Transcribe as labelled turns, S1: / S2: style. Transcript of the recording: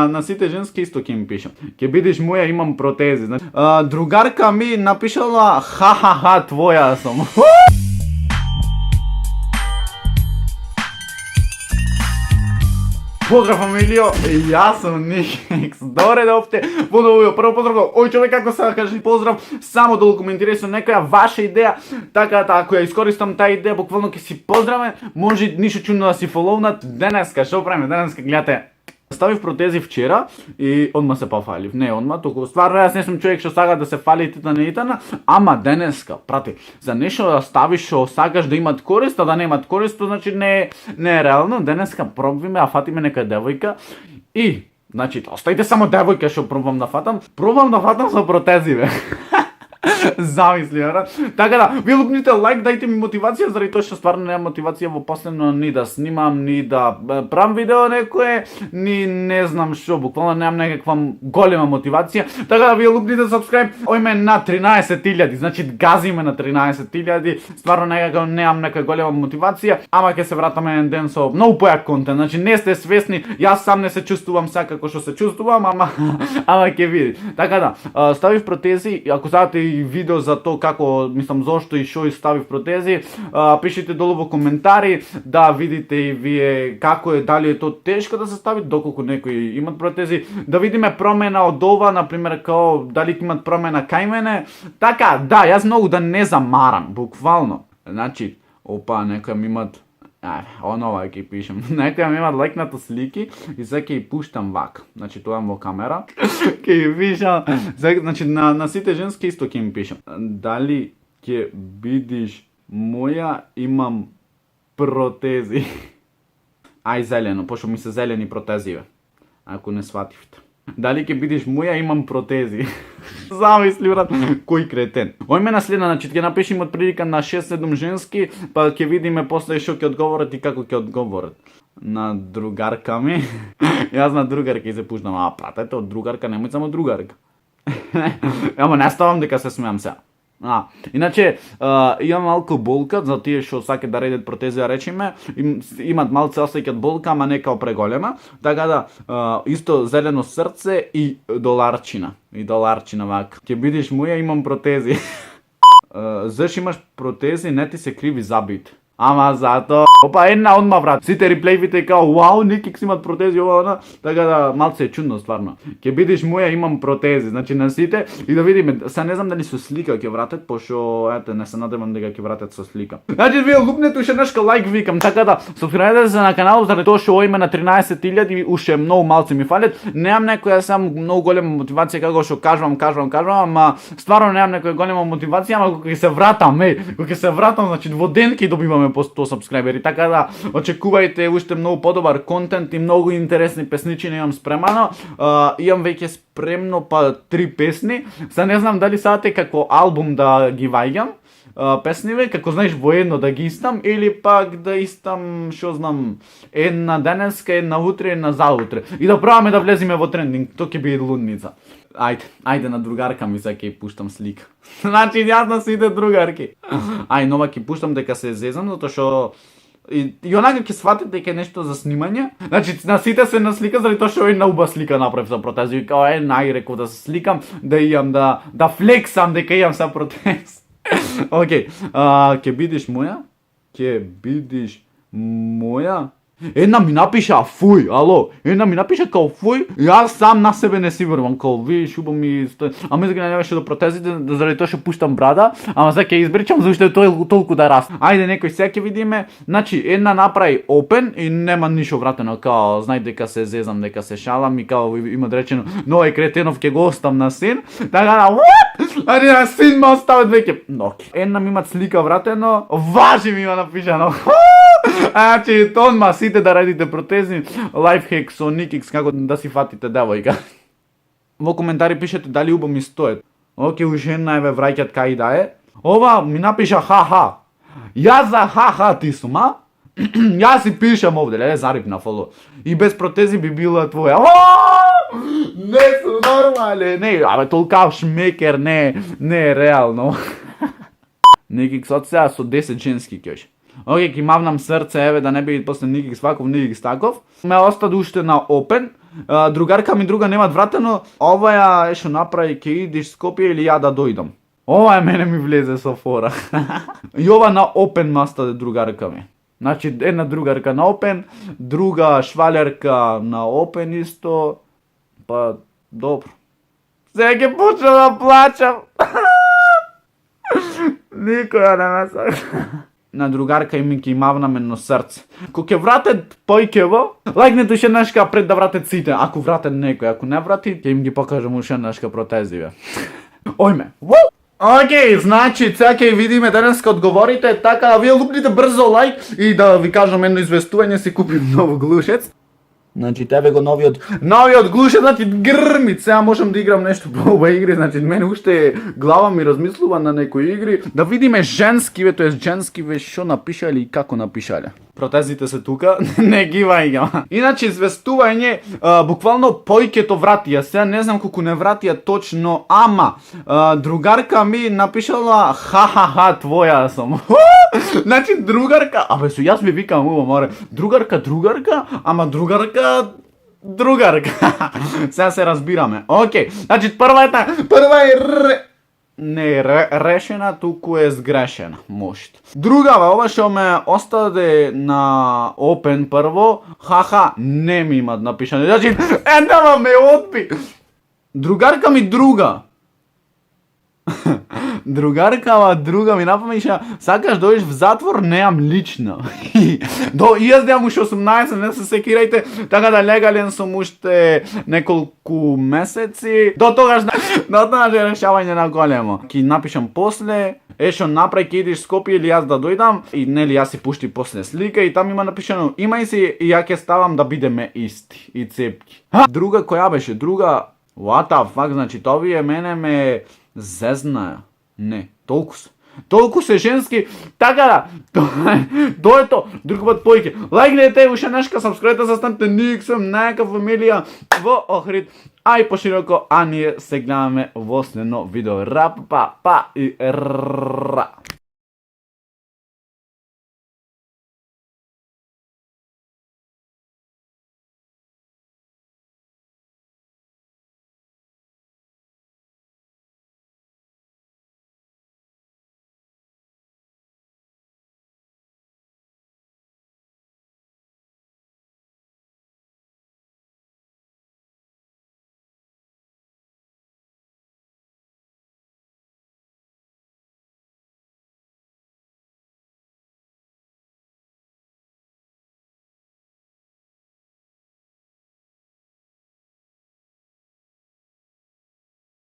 S1: На сите женски исто ќе ми пишам. Ќе бидеш моја, имам протези. Значи, другарка ми напишала ха-ха-ха, твоја сум. Поздрав, фамилио, јас сум Никикс. Добре дојдовте. Прво поздрав, ој човек како се кажи поздрав, само да коментирате со некоја ваша идеја, така ако ја искористам таа идеја, буквално ќе си поздравен, може ништо чудно да си фоловнат денеска, што правиме денеска, гледате. Ставив протези вчера и одма се пофалив. Не одма, толку стварно јас не сум човек што сака да се фали титана, ама денеска, прати, за нешто да ставиш што сакаш да имат корист, а да немат корист, значи не е реално. Денеска пробвиме, а фатиме нека девојка и, значи, оставите само девојка што пробвам да фатам со протези, бе. Замисли, брат. Така да, ви лупните лайк, дајте ми мотивација, заради тоа што стварно немам мотивација во последно ни да снимам, ни да правам видео некое, ни не знам што, буквално немам некаква голема мотивација. Така да, ви лупните subscribe, ојме на 13.000, значи газиме на 13.000, стварно некако немам нека голема мотивација, ама ќе се вратаме еден ден со многу појак контент. Значи не сте свесни, јас сам не се чувствувам сега како што се чувствувам, ама ќе види. Така да, ставив протези, ако сакате видео за тоа како, мислам, зошто и шо ставив протези, пишите долу во коментари да видите и вие како е, дали е тоа тешко да се стави, доколку некои имат протези, да видиме промена од ова, например, као дали имат промена кај мене. Така, да, јас многу да не замарам, буквално. Значи, опа, некоја ми имат онова ќе пишам. Некоја ми имат лайкнато слики и сега ќе пуштам вак. Значи тоа во камера. Ќе пишам. Значи на сите женски исто ќе ми пишам. Дали ќе бидиш моја, имам протези. Ај зелено, пошто ми се зелени протези, бе. Ако не свативте. Дали ќе бидеш моја, имам протези. Замисли, брат, кој кретен. Ојме на следна, значи ќе напишем од прилика на 6-7 женски, па ќе видиме после што ќе одговорат и како ќе одговорат. На другарка ми. Јас на другарка ќе се пуштам, пратете од другарка, немој само другарка. Ама не ставам дека се смеам сега. Иначе, имам малку болка за тие што саке да редат протези, да речеме, имат малце осеќат болка, ама не као преголема, така да, исто зелено срце и доларчина. И доларчина вака. Ќе бидеш моја, имам протези. Заш имаш протези, не ти се криви забит. Ама зато, опа, една одма, брат. Сите реплејвите као, вау, Никикс имат протези, ова, она. Така да, малце е чудно, стварно. Ќе бидеш моја, имам протези. Значи на сите, и да видиме, сега не знам дали со слика ќе вратат, пошто, ете, не се надевам дека ќе вратат со слика. Значи, вие лупнете уште нешка лайк, викам, така да, субскрајбете се на каналот, заради тоа што оиме на 13.000 и уште многу малци ми фалят. Немам некоја сам многу голема мотивација, како што кажувам, ама стварно немам некоја голема мотивација, ама кога ќе се вратам, кога ќе се вратам, значи во ден ќе добиваме по 100 сабскрајбери, така да очекувајте уште многу подобар контент и многу интересни песничини имам спремано. Имам веќе спремно па 3 песни. Сега не знам дали сакате како албум да ги ваѓам песниве, како знаеш во едно да ги истам, или пак да истам, што знам, една денеска, една утре, една заутре. И да пробаме да влеземе во трендинг, тоа ќе биде лудница. Ајде на другарка ми сега ќе пуштам слика. Значи јас на сите другарки. Нова ќе пуштам дека се зезам, затоа што и онака ќе сватите дека е нешто за снимање. Значи на сите се на слика заради тоа што една уба слика направив за протези. Као реков да се сликам, да имам да флексам дека имам са протез. Океј, ќе бидеш моја? Ќе бидеш моја? Една ми напиша фуј, ало, една ми напиша као фуј, јас сам на себе не си верувам, као виж, уба ми стои, ама сега немаше да протезите, заради тоа што пуштам брада, ама сега ќе избричам, зашто е толку да расте. Ајде, некој сега ќе видиме, значи, една направи опен и нема ништо вратено, као, знај дека се зезам, дека се шалам и као има речено, но Кретенов ќе го остам на син, така да, ајде на син ме остават веќе. Една ми имат слика вратено, важи ми има напишано. Значи, тонма сите да радите протези, лайфхек со Никикс, како да си фатите девојка. Во коментари пишете дали убаво ми стоят. Уште една еве враќат кај да е. Ова ми напиша ха-ха. Јас за ха-ха ти сум, а? Јас си пишам овде, леле, зариб на фоло. И без протези би била твоја. Не сум нормален, не, абе толка шмекер, не е реално. Никикс од сега со 10 женски кјош. Ќе мавнам срце, еве, да не би после Никикс ваков, Никикс таков. Ме остаде уште на опен, другарка ми друга немат вратено, ова ја што направи, ќе идиш Скопје или ја да дојдам. Ова мене ми влезе со фора. И ова на Open Master другарка ми. Значи, една другарка на Open, друга швалерка на Open исто, па добро. Сега ќе почнам да плачам. Никоја не ме сака. На другарка им ќе мавнаме на срце. Кога ќе вратат појкево, лајкнете уште еднашка пред да вратат сите. Ако вратат некој, ако не врати, ќе им ги покажам уште еднашка протезиве. Ојме. Океј, значи, сега ќе видиме денеска одговорите, така да вие лупнете брзо лајк и да ви кажам едно известување, си купим нов глушец. Значи, тебе го новиот глушец, значи, грмит, сега можам да играм нешто по игри, значи, мене уште глава ми размислува на некои игри. Да видиме женскиве, тоест женскиве, што напишале и како напишале. Протезите се тука, не ги ваѓам. Иначе, известување, буквално појкето вратија, сега не знам колку не вратија точно, ама, другарка ми напишала, ха-ха-ха, твоја сум. Значи, другарка, абе, со јас ми викам уво, море, другарка, ама другарка. Сега се разбираме. Океј, значи, прва е не решена, туку е сгрешена, можете. Другава, ова што ме остаде на Open прво, ха-ха, не ми имат напишане. Значи, еднава ме отпи. Другарка ми друга. Друга ми напомиша, сакаш да дојдеш в затвор, неам лично. И јас немам уште 18, не се секирајте, така да легален сум уште неколку месеци. До тогаш е решавање на големо. Ки напишам после, што направи ќе идиш Скопје или јас да дојдам, и нели јас си пушти после слика и там има напишано, имај си и ја ќе ставам да бидеме исти и цепки. Друга која беше? Друга, what the fuck, значи овие мене ме зезнаја. Не, толку се женски, така да, тоа е то, друг пат појке. Лајкнете уште нешка, сабскрибете, застанете Никсом, најака фамилија во Охрид, а и пошироко, а ние се гледаме во следно видео. Ра, па, и ра.